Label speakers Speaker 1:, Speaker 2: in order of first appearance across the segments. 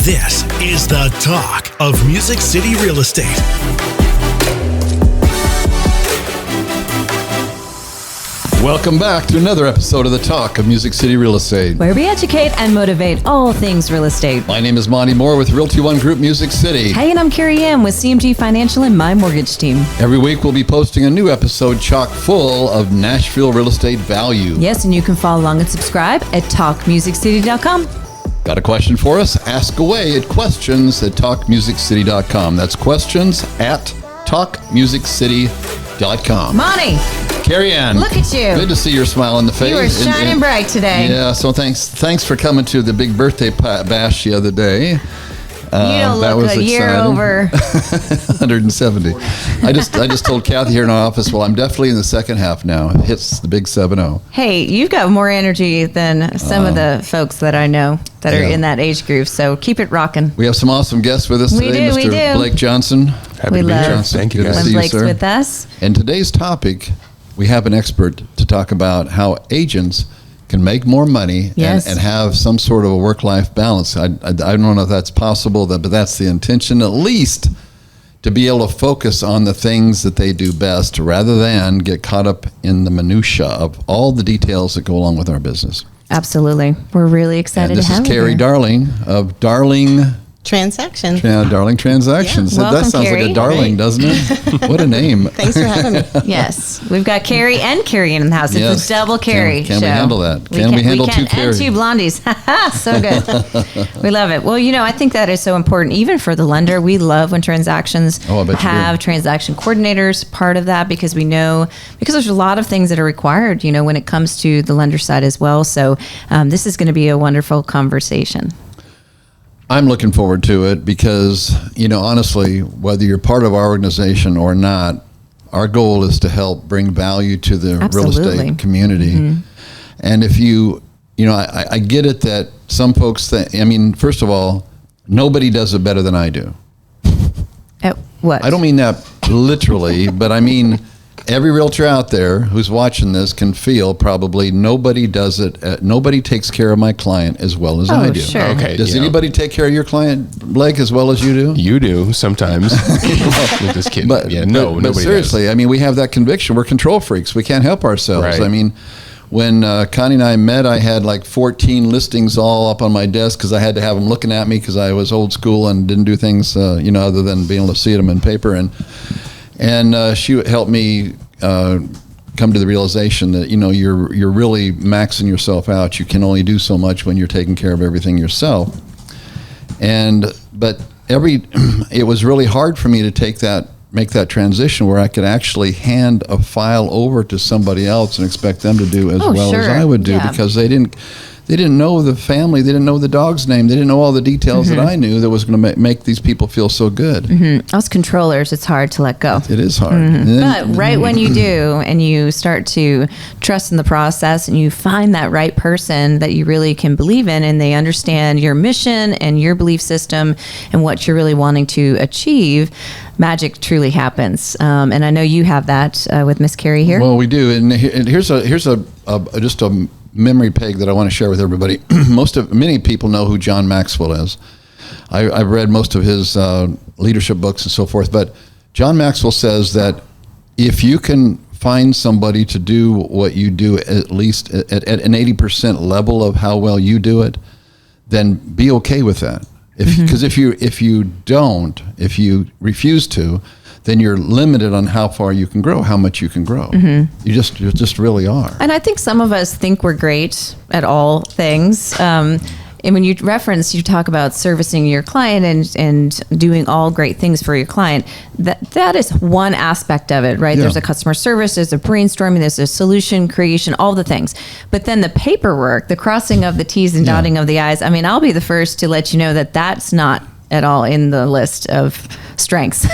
Speaker 1: This is the talk of Music City real estate.
Speaker 2: Welcome back to another episode of the Talk of Music City Real Estate,
Speaker 3: where we educate and motivate all things real estate.
Speaker 2: My name is Monte Moore with Realty One Group Music City.
Speaker 3: Hey, and I'm Carrie Ann with CMG Financial and my mortgage team.
Speaker 2: Every week we'll be posting a new episode chock full of Nashville real estate value.
Speaker 3: Yes, and you can follow along and subscribe at talkmusiccity.com.
Speaker 2: Got a question for us? Ask away at questions@talkmusiccity.com. That's questions at talkmusiccity.com.
Speaker 3: Monty!
Speaker 2: Carrie Ann.
Speaker 3: Look at you.
Speaker 2: Good to see your smile on the face.
Speaker 3: You are shining bright today.
Speaker 2: Yeah, so thanks for coming to the big birthday bash the other day.
Speaker 3: You don't look a year over
Speaker 2: 170. I just told Kathy here in our office, well, I'm definitely in the second half now. It hits the big 7-0.
Speaker 3: Hey, you've got more energy than some of the folks that I know that are in that age group, so keep it rocking.
Speaker 2: We have some awesome guests with us today.
Speaker 3: We do.
Speaker 2: Blake Johnson.
Speaker 4: Happy to be here. Thank you, guys.
Speaker 3: When Blake's with us.
Speaker 2: And today's topic, we have an expert to talk about how agents can make more money and have some sort of a work-life balance. I don't know if that's possible, but that's the intention, at least to be able to focus on the things that they do best rather than get caught up in the minutia of all the details that go along with our business.
Speaker 3: Absolutely. We're really excited to have you.
Speaker 2: This is Carrie Darling of Darling
Speaker 5: Transactions.
Speaker 2: Darling Transactions.
Speaker 3: Yeah.
Speaker 2: That sounds
Speaker 3: Carrie.
Speaker 2: like a darling, doesn't it? What a name.
Speaker 5: Thanks for having me.
Speaker 3: Yes. We've got Carrie and Carey in the house. It's a double Carrie
Speaker 2: Can
Speaker 3: show.
Speaker 2: we handle that? Can we handle two Carrie?
Speaker 3: And two blondies. So good. We love it. Well, I think that is so important, even for the lender. We love when transactions have transaction coordinators part of that because there's a lot of things that are required, when it comes to the lender side as well. So this is going to be a wonderful conversation.
Speaker 2: I'm looking forward to it because, honestly, whether you're part of our organization or not, our goal is to help bring value to the real estate community. Mm-hmm. And if I get it that some folks think, first of all, nobody does it better than I do.
Speaker 3: What?
Speaker 2: I don't mean that literally, but I mean, every realtor out there who's watching this can feel probably nobody does it. Nobody takes care of my client as well as I do.
Speaker 3: Sure.
Speaker 4: Okay.
Speaker 2: Does anybody take care of your client, Blake, as well as you do?
Speaker 4: You do sometimes. Just kidding.
Speaker 2: But seriously, does. We have that conviction. We're control freaks. We can't help ourselves.
Speaker 4: Right.
Speaker 2: When Connie and I met, I had like 14 listings all up on my desk because I had to have them looking at me because I was old school and didn't do things, other than being able to see them in paper. And she helped me come to the realization that you're really maxing yourself out. You can only do so much when you're taking care of everything yourself. But it was really hard for me to make that transition where I could actually hand a file over to somebody else and expect them to do as well as I would do because they didn't know the family. They didn't know the dog's name. They didn't know all the details that I knew that was going to make these people feel so good.
Speaker 3: Mm-hmm. Us controllers, it's hard to let go.
Speaker 2: It is hard.
Speaker 3: Mm-hmm. But right when you do and you start to trust in the process and you find that right person that you really can believe in and they understand your mission and your belief system and what you're really wanting to achieve, magic truly happens. And I know you have that with Miss Carrie here.
Speaker 2: Well, we do. And here's just a memory peg that I want to share with everybody. Many people know who John Maxwell is. I've read most of his leadership books and so forth, but John Maxwell says that if you can find somebody to do what you do at least at an 80% level of how well you do it, then be okay with that. Because if you refuse to, then you're limited on how far you can grow, how much you can grow. Mm-hmm. You just really are.
Speaker 3: And I think some of us think we're great at all things. And when you talk about servicing your client and doing all great things for your client, that is one aspect of it, right? Yeah. There's a customer service, there's a brainstorming, there's a solution creation, all the things. But then the paperwork, the crossing of the T's and dotting of the I's, I'll be the first to let you know that that's not at all in the list of strengths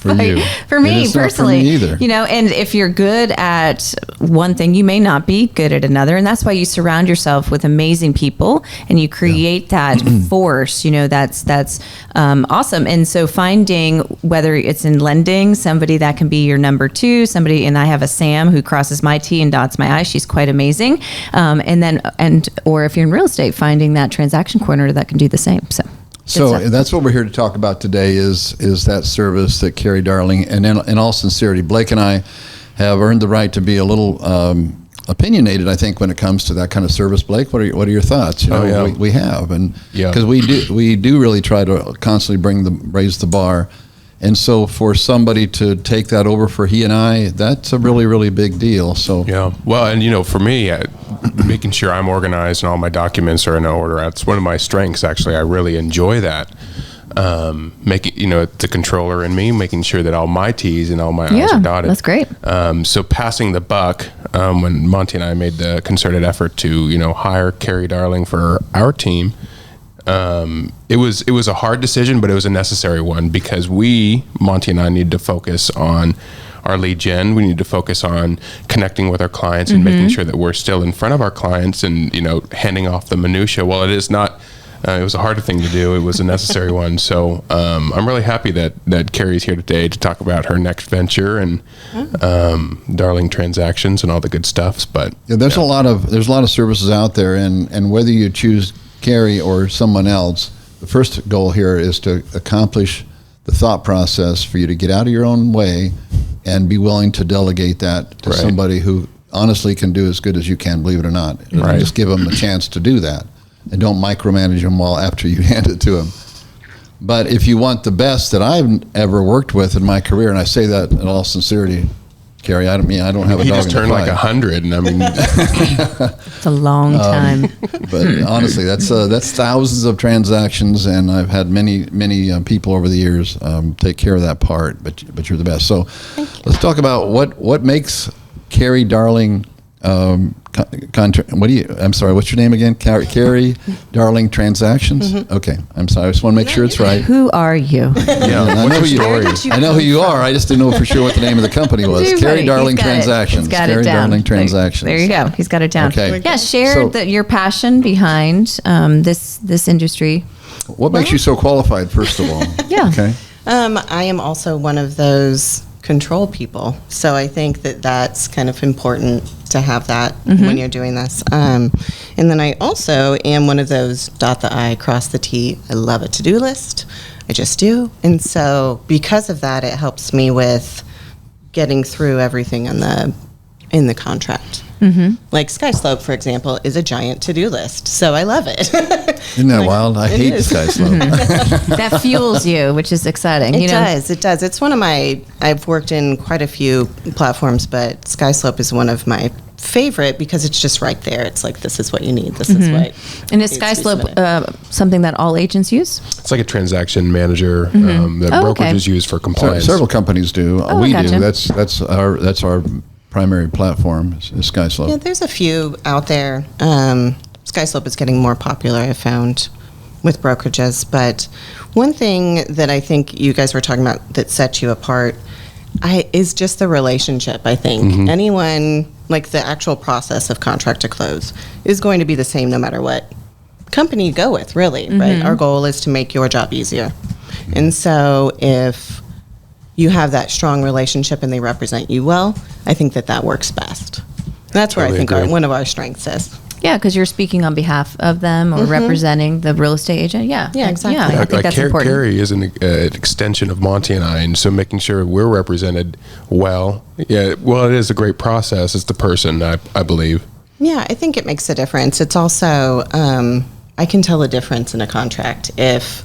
Speaker 2: for you.
Speaker 3: For me personally,
Speaker 2: not for me either.
Speaker 3: And if you're good at one thing, you may not be good at another, and that's why you surround yourself with amazing people and you create that force. That's awesome. And so finding, whether it's in lending, somebody that can be your number two, somebody, and I have a Sam who crosses my T and dots my I. She's quite amazing. Or if you're in real estate, finding that transaction coordinator that can do the same.
Speaker 2: So
Speaker 3: stuff.
Speaker 2: that's what we're here to talk about today is that service that Carrie Darling, and in all sincerity, Blake and I have earned the right to be a little opinionated, I think, when it comes to that kind of service. Blake, what are your thoughts? We have, and because we do really try to constantly raise the bar. And so for somebody to take that over for he and I, that's a really, really big deal. So
Speaker 4: Yeah. Well, and for me, making sure I'm organized and all my documents are in order, that's one of my strengths, actually. I really enjoy that. Making, the controller in me, making sure that all my T's and all my I's are dotted.
Speaker 3: That's great.
Speaker 4: So passing the buck, when Monte and I made the concerted effort to, hire Carrie Darling for our team, it was a hard decision, but it was a necessary one because Monte and I need to focus on our lead gen. We need to focus on connecting with our clients and making sure that we're still in front of our clients and, handing off the minutia. Well, it is not, it was a hard thing to do. It was a necessary one. So, I'm really happy that Carrie's here today to talk about her next venture and, Darling transactions and all the good stuffs. But
Speaker 2: there's a lot of services out there, and whether you choose Carrie or someone else, the first goal here is to accomplish the thought process for you to get out of your own way and be willing to delegate that to somebody who honestly can do as good as you can, believe it or not.
Speaker 4: Right.
Speaker 2: Just give them a chance to do that, and don't micromanage them after you hand it to them. But if you want the best that I've ever worked with in my career, and I say that in all sincerity, Carrie, I don't have a dog in the fight.
Speaker 4: You just turned like 100, and I mean,
Speaker 3: It's a long time.
Speaker 2: But honestly, that's thousands of transactions, and I've had many people over the years take care of that part. But you're the best. So let's talk about what makes Carrie Darling. I'm sorry, what's your name again? Carrie Darling Transactions? Okay, I'm sorry. I just want to make sure it's right.
Speaker 3: Who are you?
Speaker 2: I know who you are. I just didn't know for sure what the name of the company was. Carrie Darling Transactions.
Speaker 3: He's got
Speaker 2: Carrie
Speaker 3: it down.
Speaker 2: Darling Transactions.
Speaker 3: There you go. He's got it down.
Speaker 2: Okay.
Speaker 3: Yeah, share your passion behind this industry.
Speaker 2: What makes you so qualified, first of all?
Speaker 3: Yeah.
Speaker 2: Okay.
Speaker 5: I am also one of those control people. So I think that's kind of important to have that when you're doing this. And then I also am one of those dot the I, cross the T. I love a to-do list. I just do. And so because of that, it helps me with getting through everything in the contract. Like Sky Slope, for example, is a giant to-do list. So I love it.
Speaker 2: Isn't that wild? I hate the Sky Slope.
Speaker 3: That fuels you, which is exciting.
Speaker 5: It does. It's one of I've worked in quite a few platforms, but Sky Slope is one of my favorite because it's just right there. It's like, this is what you need. This is what.
Speaker 3: And is Sky Slope something that all agents use?
Speaker 4: it's like a transaction manager that brokerages use for compliance.
Speaker 2: Several companies do.
Speaker 3: Oh,
Speaker 2: We
Speaker 3: gotcha.
Speaker 2: do. That's our primary platform is Sky Slope.
Speaker 5: Yeah, there's a few out there. Sky Slope is getting more popular, I've found, with brokerages. But one thing that I think you guys were talking about that sets you apart is just the relationship, I think. Anyone, like the actual process of contract to close, is going to be the same no matter what company you go with, really, right? Our goal is to make your job easier. And so if you have that strong relationship and they represent you well, I think that works best. That's where
Speaker 4: Totally
Speaker 5: I think
Speaker 4: agree.
Speaker 5: one of our strengths is.
Speaker 3: Yeah, because you're speaking on behalf of them or representing the real estate agent. Yeah,
Speaker 5: Yeah, exactly.
Speaker 3: Yeah, I think that's important.
Speaker 4: Carrie is an extension of Monte and I, and so making sure we're represented well. Yeah, well, it is a great process. It's the person, I believe.
Speaker 5: Yeah, I think it makes a difference. It's also, I can tell a difference in a contract if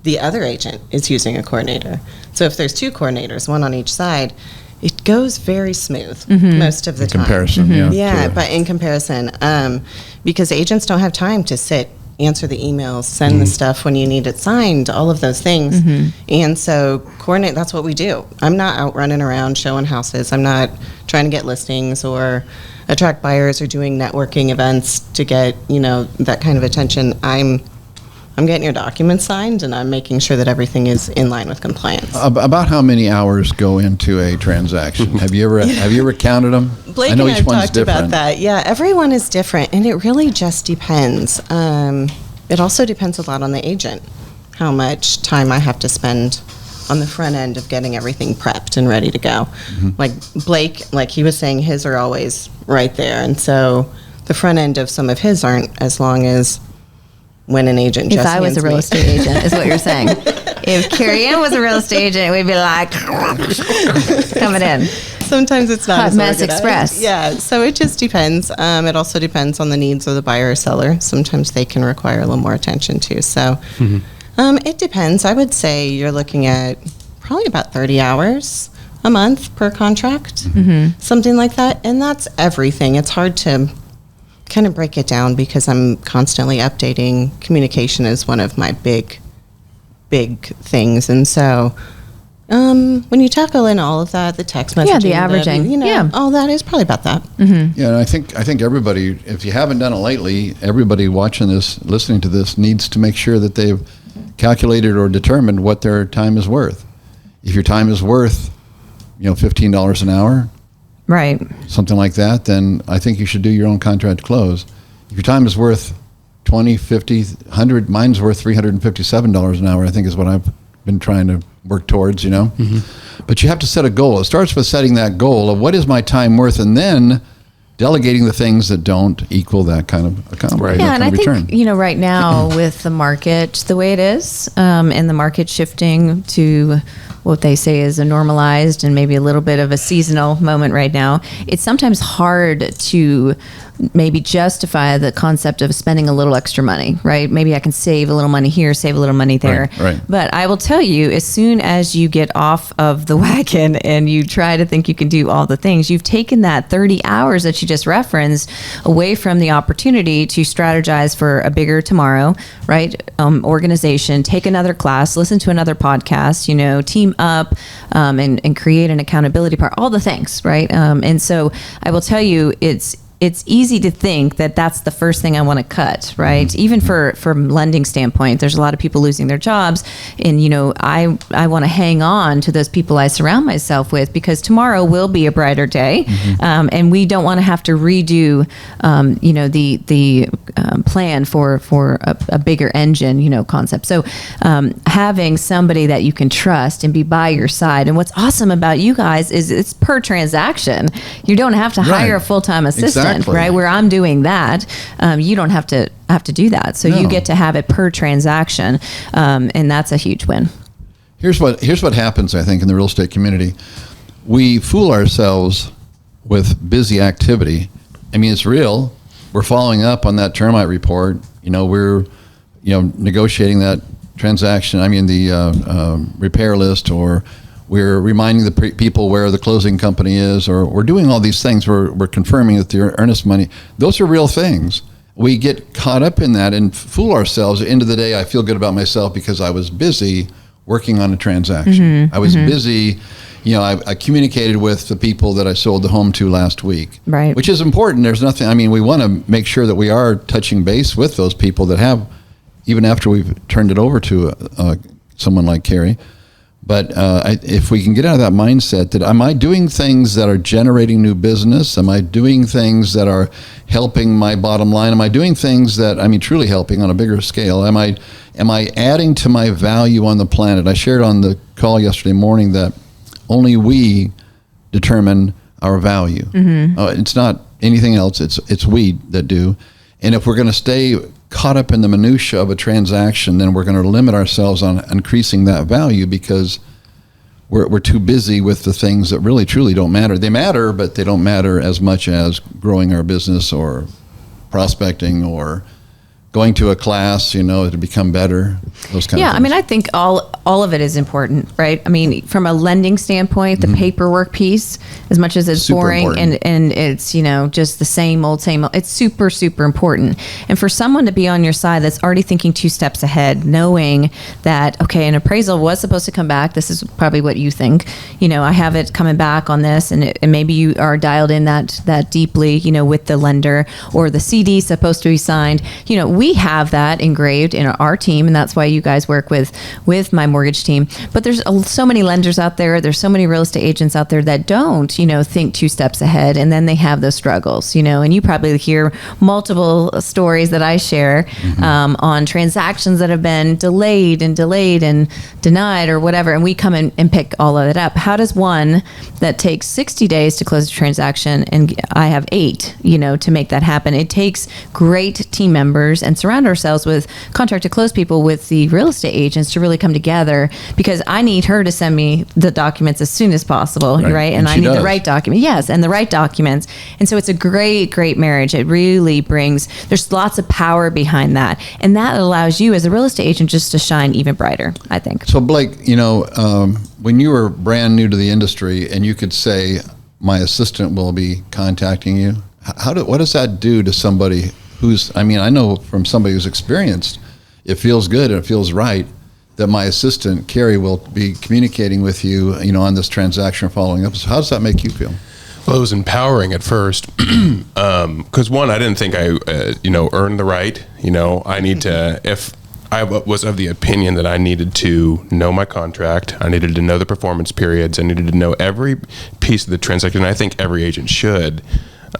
Speaker 5: the other agent is using a coordinator. So if there's two coordinators, one on each side, it goes very smooth most of the time.
Speaker 2: Comparison,
Speaker 5: Yeah,
Speaker 2: sure.
Speaker 5: but in comparison, because agents don't have time to sit, answer the emails, send the stuff when you need it signed, all of those things. And so coordinate, that's what we do. I'm not out running around showing houses. I'm not trying to get listings or attract buyers or doing networking events to get, that kind of attention. I'm getting your documents signed, and I'm making sure that everything is in line with compliance.
Speaker 2: About how many hours go into a transaction? Have you ever counted them?
Speaker 5: Blake
Speaker 2: I know
Speaker 5: and
Speaker 2: each
Speaker 5: I've
Speaker 2: one's
Speaker 5: talked
Speaker 2: different.
Speaker 5: about that. Yeah, everyone is different, and it really just depends. It also depends a lot on the agent, how much time I have to spend on the front end of getting everything prepped and ready to go. Like Blake, like he was saying, his are always right there, and so the front end of some of his aren't as long as when an agent
Speaker 3: If
Speaker 5: just
Speaker 3: I was a
Speaker 5: hands
Speaker 3: real
Speaker 5: me-
Speaker 3: estate agent, is what you're saying. If Carrie Ann was a real estate agent, we'd be like, coming in.
Speaker 5: Sometimes it's not
Speaker 3: Hot
Speaker 5: as
Speaker 3: Mess
Speaker 5: organized.
Speaker 3: Express.
Speaker 5: Yeah, so it just depends. It also depends on the needs of the buyer or seller. Sometimes they can require a little more attention too. So it depends. I would say you're looking at probably about 30 hours a month per contract, something like that. And that's everything. It's hard to kind of break it down because I'm constantly updating. Communication is one of my big things. And so when you tackle in all of that, the text messaging,
Speaker 3: the averaging.
Speaker 5: all that is probably about that.
Speaker 2: Yeah, and I think everybody, if you haven't done it lately, everybody watching this, listening to this, needs to make sure that they've calculated or determined what their time is worth. If your time is worth, $15 an hour,
Speaker 3: Right.
Speaker 2: something like that, then I think you should do your own contract close. If your time is worth 20, 50, 100, mine's worth $357 an hour, I think is what I've been trying to work towards, But you have to set a goal. It starts with setting that goal of what is my time worth, and then delegating the things that don't equal that kind of account.
Speaker 4: Right.
Speaker 3: Yeah, and I
Speaker 2: return.
Speaker 3: think, right now with the market the way it is, and the market shifting to what they say is a normalized and maybe a little bit of a seasonal moment right now, it's sometimes hard to maybe justify the concept of spending a little extra money, right? Maybe I can save a little money here, save a little money there.
Speaker 2: Right.
Speaker 3: But I will tell you, as soon as you get off of the wagon and you try to think you can do all the things, you've taken that 30 hours that you just referenced away from the opportunity to strategize for a bigger tomorrow, right? Organization, take another class, listen to another podcast, team up, and create an accountability part, all the things, right? And so I will tell you, it's easy to think that that's the first thing I want to cut, right? Even from lending standpoint, there's a lot of people losing their jobs, and I want to hang on to those people I surround myself with, because tomorrow will be a brighter day, and we don't want to have to redo, the plan for a bigger engine, concept. So having somebody that you can trust and be by your side, and what's awesome about you guys is it's per transaction. You don't have to hire a full-time assistant.
Speaker 2: Exactly.
Speaker 3: Right, where I'm doing that, you don't have to do that. So you get to have it per transaction, and that's a huge win.
Speaker 2: Here's what happens, I think, in the real estate community. We fool ourselves with busy activity. I mean, it's real. We're following up on that termite report. We're negotiating that transaction. I mean, the repair list, or we're reminding the people where the closing company is, or we're doing all these things. We're confirming that the earnest money, those are real things. We get caught up in that and fool ourselves. At the end of the day, I feel good about myself because I was busy working on a transaction. I was busy, I communicated with the people that I sold the home to last week.
Speaker 3: Right.
Speaker 2: Which is important. There's nothing, we want to make sure that we are touching base with those people that have, even after we've turned it over to someone like Carrie. But if we can get out of that mindset that, am I doing things that are generating new business? Am I doing things that are helping my bottom line? Am I doing things that, truly helping on a bigger scale? Am I adding to my value on the planet? I shared on the call yesterday morning that only we determine our value. It's not anything else. It's we that do. And if we're going to stay caught up in the minutia of a transaction, then we're going to limit ourselves on increasing that value because we're too busy with the things that really truly don't matter. They matter, but they don't matter as much as growing our business or prospecting or going to a class, to become better, those kind of things.
Speaker 3: I think all of it is important, right? From a lending standpoint, the paperwork piece, as much as it's
Speaker 2: Super
Speaker 3: boring
Speaker 2: important.
Speaker 3: and it's, just the same old, it's super, super important. And for someone to be on your side that's already thinking 2 steps ahead, knowing that, okay, an appraisal was supposed to come back. This is probably what you think. I have it coming back on this, and maybe you are dialed in that deeply, with the lender, or the CD is supposed to be signed. We have that engraved in our team, and that's why you guys work with my mortgage team. But there's so many lenders out there. There's so many real estate agents out there that don't, think 2 steps ahead, and then they have those struggles, and you probably hear multiple stories that I share on transactions that have been delayed and denied or whatever, and we come in and pick all of it up. How does one that takes 60 days to close a transaction, and I have 8, to make that happen? It takes great team members, and surround ourselves with contract to close people with the real estate agents to really come together, because I need her to send me the documents as soon as possible, right? And I need the right document. Yes, and the right documents. And so it's a great, great marriage. It really brings, there's lots of power behind that. And that allows you as a real estate agent just to shine even brighter, I think.
Speaker 2: So Blake, when you were brand new to the industry and you could say, my assistant will be contacting you, what does that do to somebody who's, I know from somebody who's experienced, it feels good and it feels right that my assistant, Carrie, will be communicating with you, on this transaction or following up. So how does that make you feel?
Speaker 4: Well, it was empowering at first because one, I didn't think I, earned the right. I need to, if I was of the opinion that I needed to know my contract, I needed to know the performance periods, I needed to know every piece of the transaction. I think every agent should.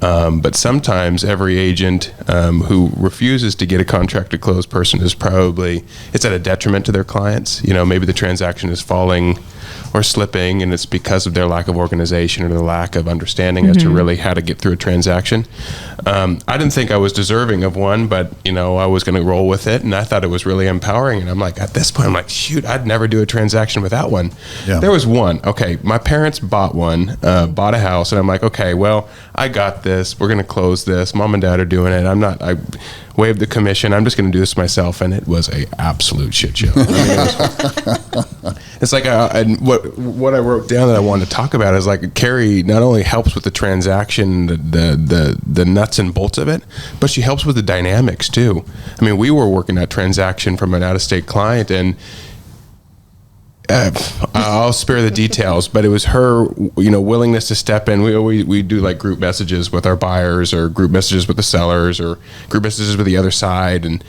Speaker 4: But sometimes every agent who refuses to get a contract to close person is probably, it's at a detriment to their clients. Maybe the transaction is falling or slipping, and it's because of their lack of organization or their lack of understanding as to really how to get through a transaction. I didn't think I was deserving of one, but I was going to roll with it, and I thought it was really empowering. And I'm like, at this point, I'm like, shoot, I'd never do a transaction without one. Yeah. There was one. Okay, my parents bought a house, and I'm like, okay, well, I got this. We're going to close this. Mom and Dad are doing it. I waived the commission. I'm just going to do this myself, and it was a absolute shit show. It's like what I wrote down that I wanted to talk about is like Carrie not only helps with the transaction, the nuts and bolts of it, but she helps with the dynamics too. We were working that transaction from an out-of-state client, and I'll spare the details, but it was her, willingness to step in. We do like group messages with our buyers, or group messages with the sellers, or group messages with the other side. And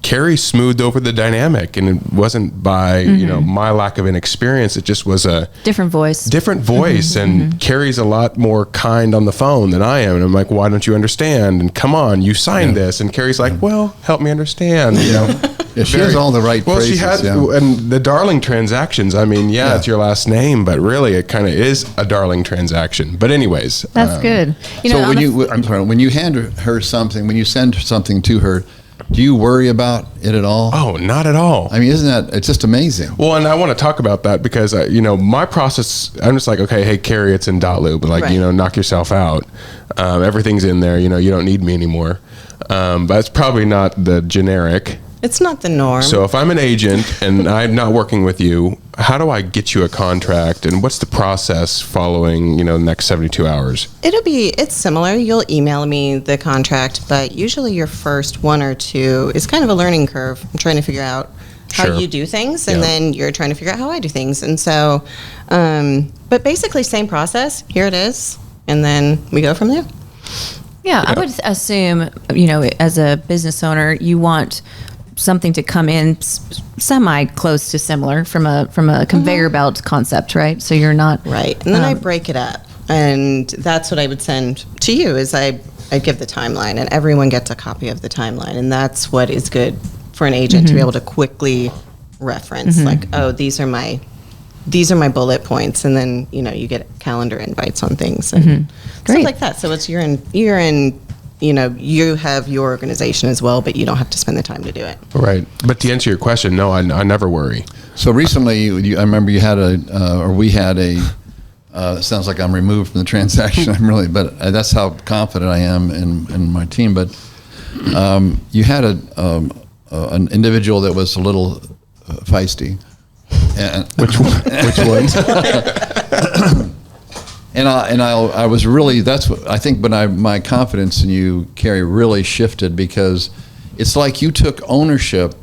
Speaker 4: Carrie smoothed over the dynamic, and it wasn't by my lack of inexperience. It just was a
Speaker 3: different voice.
Speaker 4: And Carrie's a lot more kind on the phone than I am. And I'm like, why don't you understand? And come on, you signed this. And Carrie's like, well, help me understand.
Speaker 2: Yeah, she has all the right phrases.
Speaker 4: She had, and the Darling transactions, it's your last name, but really it kind of is a Darling transaction. But anyways.
Speaker 3: That's good.
Speaker 2: When you hand her something, when you send something to her, do you worry about it at all?
Speaker 4: Oh, not at all.
Speaker 2: It's just amazing.
Speaker 4: Well, and I want to talk about that because, my process, I'm just like, okay, hey, Carrie, it's in .lib, but knock yourself out. Everything's in there, you don't need me anymore. But it's probably not the generic.
Speaker 5: It's not the norm.
Speaker 4: So if I'm an agent and I'm not working with you, how do I get you a contract, and what's the process following, the next 72 hours?
Speaker 5: It's similar. You'll email me the contract, but usually your first one or two is kind of a learning curve. I'm trying to figure out how you do things, and then you're trying to figure out how I do things. And so, but basically same process. Here it is. And then we go from there.
Speaker 3: Yeah, I would assume, as a business owner, you want something to come in semi close to similar from a conveyor belt concept, right? So you're not
Speaker 5: right. And then I break it up, and that's what I would send to you. Is I give the timeline, and everyone gets a copy of the timeline, and that's what is good for an agent to be able to quickly reference. Like, oh, these are my bullet points, and then you get calendar invites on things and stuff like that. So it's you're in. You have your organization as well, but you don't have to spend the time to do it.
Speaker 4: Right. But to answer your question, no, I never worry.
Speaker 2: So recently, I remember you had we had a, sounds like I'm removed from the transaction. But that's how confident I am in my team. But you had an individual that was a little feisty. And which one? And I was really, that's what I think, but my confidence in you, Carrie, really shifted, because it's like you took ownership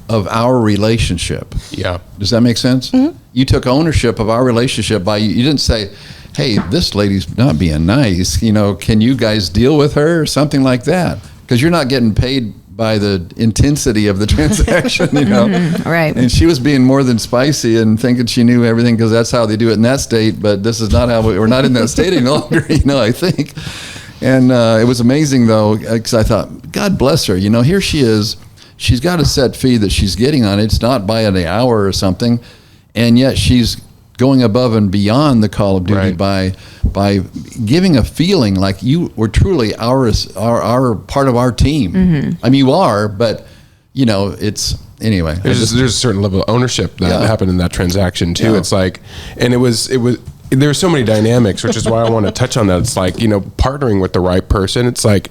Speaker 2: of our relationship.
Speaker 4: Yeah.
Speaker 2: Does that make sense? Mm-hmm. You took ownership of our relationship you didn't say, hey, this lady's not being nice, can you guys deal with her or something like that? Because you're not getting paid by the intensity of the transaction,
Speaker 3: Right.
Speaker 2: And she was being more than spicy and thinking she knew everything, because that's how they do it in that state. But this is not how we're not in that state any longer, I think. And it was amazing, though, because I thought, God bless her. Here she is. She's got a set fee that she's getting on it. It's not by the hour or something. And yet she's going above and beyond the call of duty
Speaker 4: Right.
Speaker 2: by giving a feeling like you were truly our part of our team. I mean, you are, but you know, it's anyway.
Speaker 4: There's a certain level of ownership that happened in that transaction too.
Speaker 2: Yeah.
Speaker 4: It's like, and it was. There are so many dynamics, which is why I want to touch on that. It's like, you know, partnering with the right person. It's like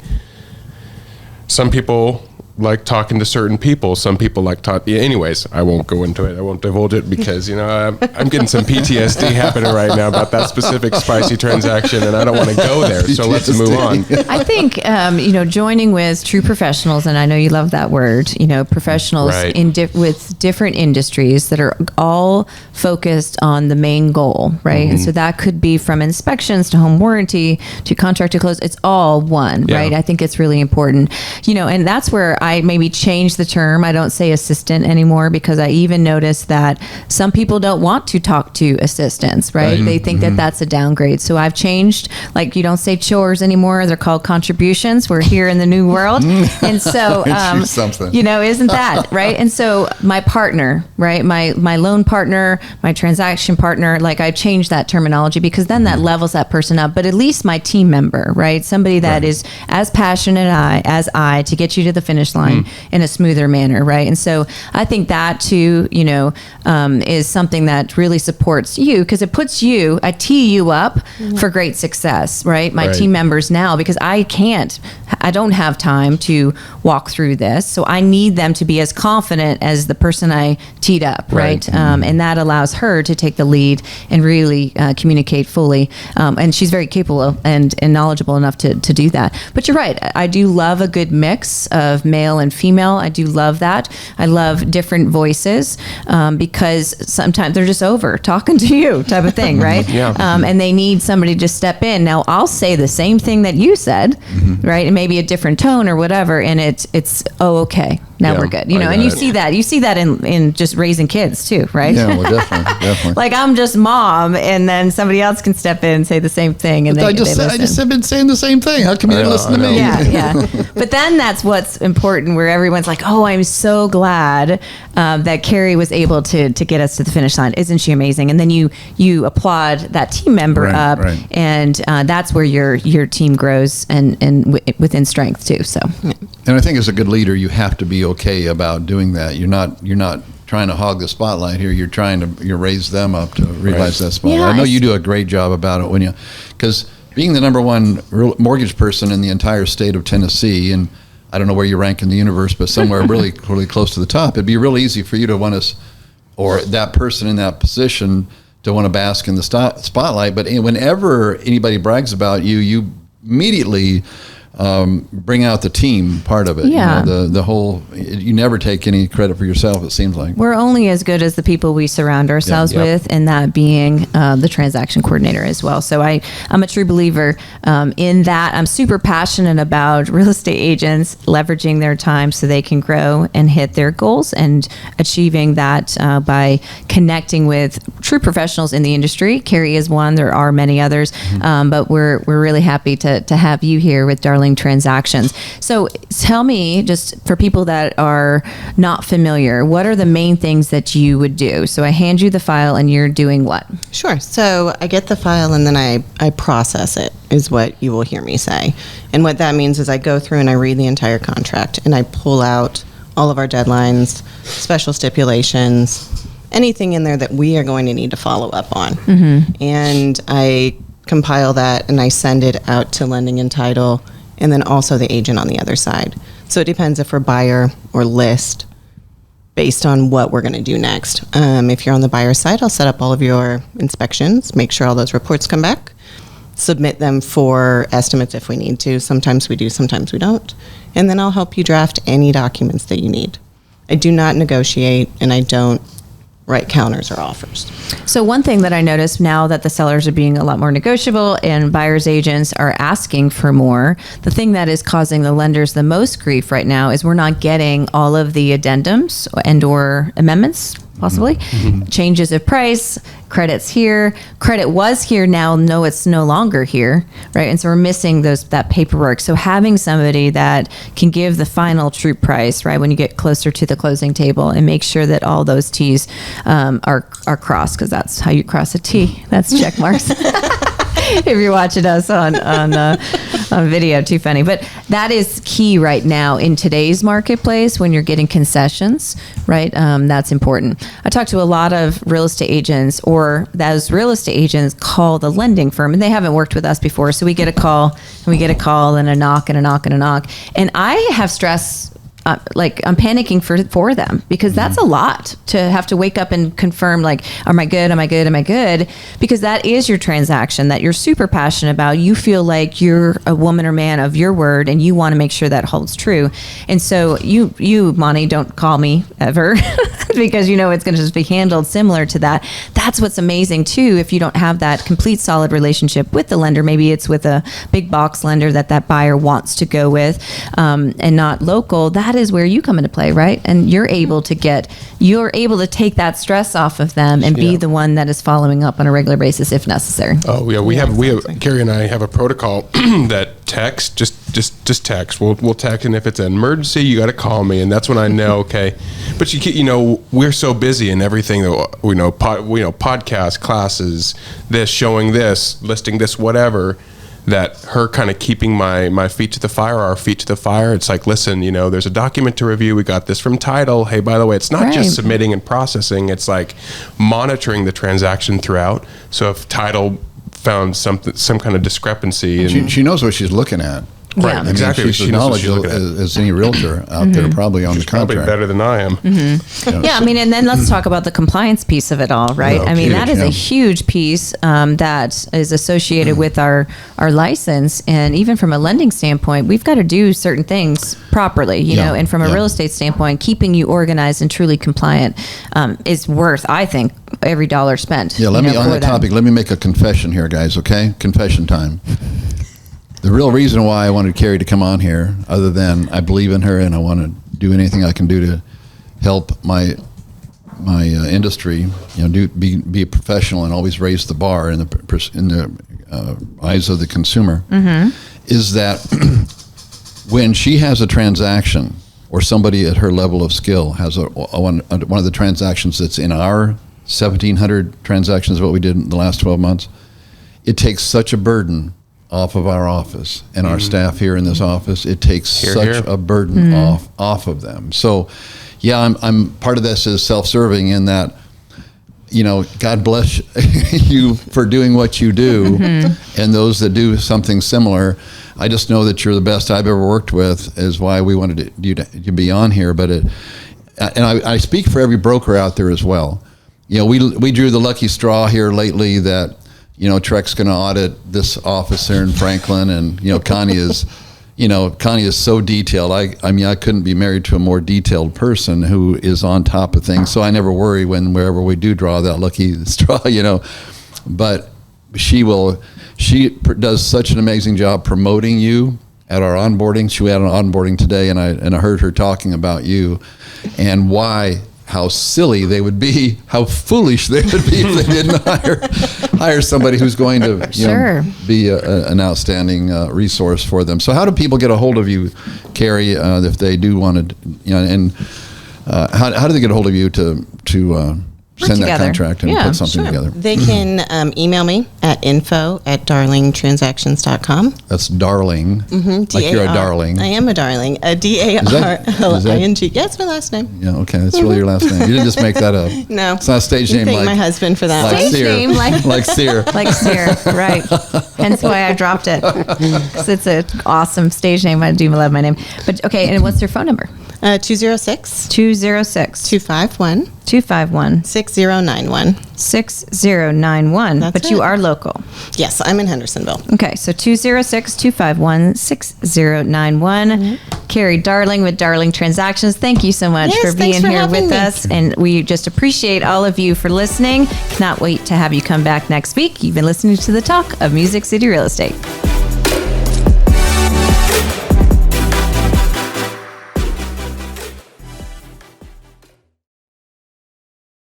Speaker 4: some people like talking to certain people. Some people like anyways, I won't go into it. I won't divulge it because, you know, I'm getting some PTSD happening right now about that specific spicy transaction, and I don't want to go there. So let's move on.
Speaker 3: I think, you know, joining with true professionals, and I know you love that word, you know, professionals
Speaker 4: Right.
Speaker 3: with different industries that are all focused on the main goal, right? And so that could be from inspections to home warranty to contract to close. It's all one,
Speaker 4: Yeah.
Speaker 3: right? I think it's really important, you know, and that's where I maybe change the term. I don't say assistant anymore because I even noticed that some people don't want to talk to assistants, right? They think that that's a downgrade. So I've changed, like you don't say chores anymore. They're called contributions. We're here in the new world. And so,
Speaker 2: It's something.
Speaker 3: you know, isn't that right? And so my partner, right? My loan partner, my transaction partner, like I changed that terminology because then that levels that person up, but at least my team member, right? Somebody that is as passionate as I to get you to the finish line in a smoother manner, right? And so I think that too, you know, is something that really supports you because it puts you, I tee you up for great success, right? My
Speaker 4: Right.
Speaker 3: team members now, because I don't have time to walk through this. So I need them to be as confident as the person I teed up, right? And that allows her to take the lead and really communicate fully. And she's very capable and knowledgeable enough to do that. But you're right. I do love a good mix of male and female. I do love that. I love different voices because sometimes they're just over talking to you type of thing, right?
Speaker 4: Yeah.
Speaker 3: And they need somebody to step in. Now I'll say the same thing that you said, right? And maybe a different tone or whatever. And it's okay. Now
Speaker 4: Yeah,
Speaker 3: we're good. You
Speaker 4: I
Speaker 3: know, and
Speaker 4: got
Speaker 3: you
Speaker 4: it.
Speaker 3: see that in just raising kids too, right?
Speaker 2: Yeah, well, definitely.
Speaker 3: Like I'm just mom, and then somebody else can step in and say the same thing, and
Speaker 2: I
Speaker 3: they
Speaker 2: just
Speaker 3: listen.
Speaker 2: have been saying the same thing. How come you didn't listen to me?
Speaker 3: Yeah. But then that's what's important, where everyone's like, "Oh, I'm so glad that Carrie was able to get us to the finish line. Isn't she amazing?" And then you applaud that team member
Speaker 2: Right,
Speaker 3: up,
Speaker 2: right.
Speaker 3: and that's where your team grows and within strength too. So
Speaker 2: And I think as a good leader, you have to be okay about doing that. You're not trying to hog the spotlight here. You're trying to raise them up to realize that spotlight.
Speaker 3: Yeah,
Speaker 2: I know you do a great job about it because being the number one mortgage person in the entire state of Tennessee, and I don't know where you rank in the universe, but somewhere really close to the top, it'd be real easy for you to want us, or that person in that position, to want to bask in the spotlight. But whenever anybody brags about you, you immediately bring out the team part of it.
Speaker 3: Yeah.
Speaker 2: You know, the whole, you never take any credit for yourself, it seems like.
Speaker 3: we're only as good as the people we surround ourselves
Speaker 2: Yeah. Yep.
Speaker 3: with, and that being the transaction coordinator as well. So I'm a true believer in that. I'm super passionate about real estate agents leveraging their time so they can grow and hit their goals, and achieving that by connecting with true professionals in the industry. Carrie is one. There are many others, but we're really happy to have you here with Darling Transactions. So tell me, just for people that are not familiar, what are the main things that you would do? So I hand you the file and you're doing what?
Speaker 5: Sure. So I get the file and then I process it, is what you will hear me say. And what that means is I go through and I read the entire contract and I pull out all of our deadlines, special stipulations, anything in there that we are going to need to follow up on. And I compile that and I send it out to lending and title, and then also the agent on the other side. So it depends if we're buyer or list, based on what we're going to do next. If you're on the buyer side, I'll set up all of your inspections, make sure all those reports come back, submit them for estimates if we need to. Sometimes we do, sometimes we don't. And then I'll help you draft any documents that you need. I do not negotiate, and I don't write counters or offers.
Speaker 3: So one thing that I noticed now that the sellers are being a lot more negotiable and buyers agents are asking for more, the thing that is causing the lenders the most grief right now is we're not getting all of the addendums and or amendments possibly. Changes of price, credits here, credit was here, now no, it's no longer here, right? And so we're missing that paperwork. So having somebody that can give the final true price, right, when you get closer to the closing table, and make sure that all those T's are crossed, because that's how you cross a T. That's check marks. If you're watching us on video, too funny. But that is key right now in today's marketplace when you're getting concessions, right? That's important. I talk to a lot of real estate agents, or those real estate agents call the lending firm, and they haven't worked with us before. So we get a call, and a knock, and a knock, and a knock. And I have stress. Like I'm panicking for them, because that's a lot to have to wake up and confirm, like, am I good? Am I good? Am I good? Because that is your transaction that you're super passionate about. You feel like you're a woman or man of your word, and you want to make sure that holds true. And so you, Monte, don't call me ever because you know it's going to just be handled similar to that. That's what's amazing too. If you don't have that complete solid relationship with the lender, maybe it's with a big box lender that buyer wants to go with, and not local. That is where you come into play, right? And you're able to take that stress off of them and be the one that is following up on a regular basis if necessary.
Speaker 4: Oh yeah, we have Carrie and I have a protocol that text, just text. We'll text, and if it's an emergency, you got to call me, and that's when I know. Okay, but you know we're so busy in everything that we know, podcasts, classes, this, showing this, listing this, whatever. That her kind of keeping my feet to the fire, our feet to the fire. It's like, listen, there's a document to review. We got this from title. Hey, by the way, it's not just submitting and processing. It's like monitoring the transaction throughout. So if title found some kind of discrepancy, and
Speaker 2: she knows what she's looking at.
Speaker 4: Right,
Speaker 3: Yeah.
Speaker 4: exactly.
Speaker 2: I mean, she's as knowledgeable as any realtor out there, probably on the
Speaker 4: probably
Speaker 2: contract.
Speaker 4: better than I am.
Speaker 3: Yeah, I mean, and then let's talk about the compliance piece of it all, right?
Speaker 2: Yeah,
Speaker 3: I mean,
Speaker 2: huge,
Speaker 3: that is a huge piece that is associated with our license. And even from a lending standpoint, we've got to do certain things properly, you know, and from a real estate standpoint, keeping you organized and truly compliant is worth, I think, every dollar spent.
Speaker 2: Yeah, on that topic, let me make a confession here, guys, okay? Confession time. The real reason why I wanted Carrie to come on here, other than I believe in her and I want to do anything I can do to help my industry, be a professional and always raise the bar in the eyes of the consumer, is that when she has a transaction, or somebody at her level of skill has one of the transactions that's in our 1,700 transactions, what we did in the last 12 months, it takes such a burden off of our office and our staff here in this office. It takes a burden off of them. So, yeah, I'm part of this is self-serving in that, God bless you for doing what you do, and those that do something similar. I just know that you're the best I've ever worked with, is why we wanted you to be on here. But and I speak for every broker out there as well. We drew the lucky straw here lately that Trek's going to audit this office here in Franklin, and Connie is so detailed. I mean, I couldn't be married to a more detailed person who is on top of things. So I never worry wherever we do draw that lucky straw, But she does such an amazing job promoting you at our onboarding. She had an onboarding today, and I heard her talking about you and how silly they would be, how foolish they would be if they didn't hire somebody who's going to be an outstanding resource for them. So how do people get a hold of you, Carrie, if they do want to, and how do they get a hold of you to send that contract and put something together?
Speaker 5: They can email me at info@darlingtransactions.com.
Speaker 2: That's Darling. Like you're a darling.
Speaker 5: I am a darling. A DARLING. Yeah, it's my last name.
Speaker 2: Yeah, okay. That's really your last name. You didn't just make that up.
Speaker 5: No.
Speaker 2: It's not a stage name
Speaker 5: Thank my husband for that.
Speaker 2: Like
Speaker 3: Stage
Speaker 2: Cyr.
Speaker 3: name
Speaker 2: like Cyr.
Speaker 3: Like Cyr, right. Hence why I dropped it. 'Cause it's an awesome stage name. I do love my name. But okay, and what's their phone number?
Speaker 5: 206
Speaker 3: 206
Speaker 5: 251
Speaker 3: 251
Speaker 5: 6091.
Speaker 3: 6091.
Speaker 5: That's
Speaker 3: But you
Speaker 5: it.
Speaker 3: are local.
Speaker 5: Yes, I'm in Hendersonville.
Speaker 3: Okay, so 206-251-6091. Carrie Darling with Darling Transactions. Thank you so much
Speaker 5: Yes,
Speaker 3: for
Speaker 5: thanks
Speaker 3: being
Speaker 5: for
Speaker 3: here
Speaker 5: having
Speaker 3: with
Speaker 5: me.
Speaker 3: us. And we just appreciate all of you for listening. Cannot wait to have you come back next week. You've been listening to the Talk of Music City Real Estate.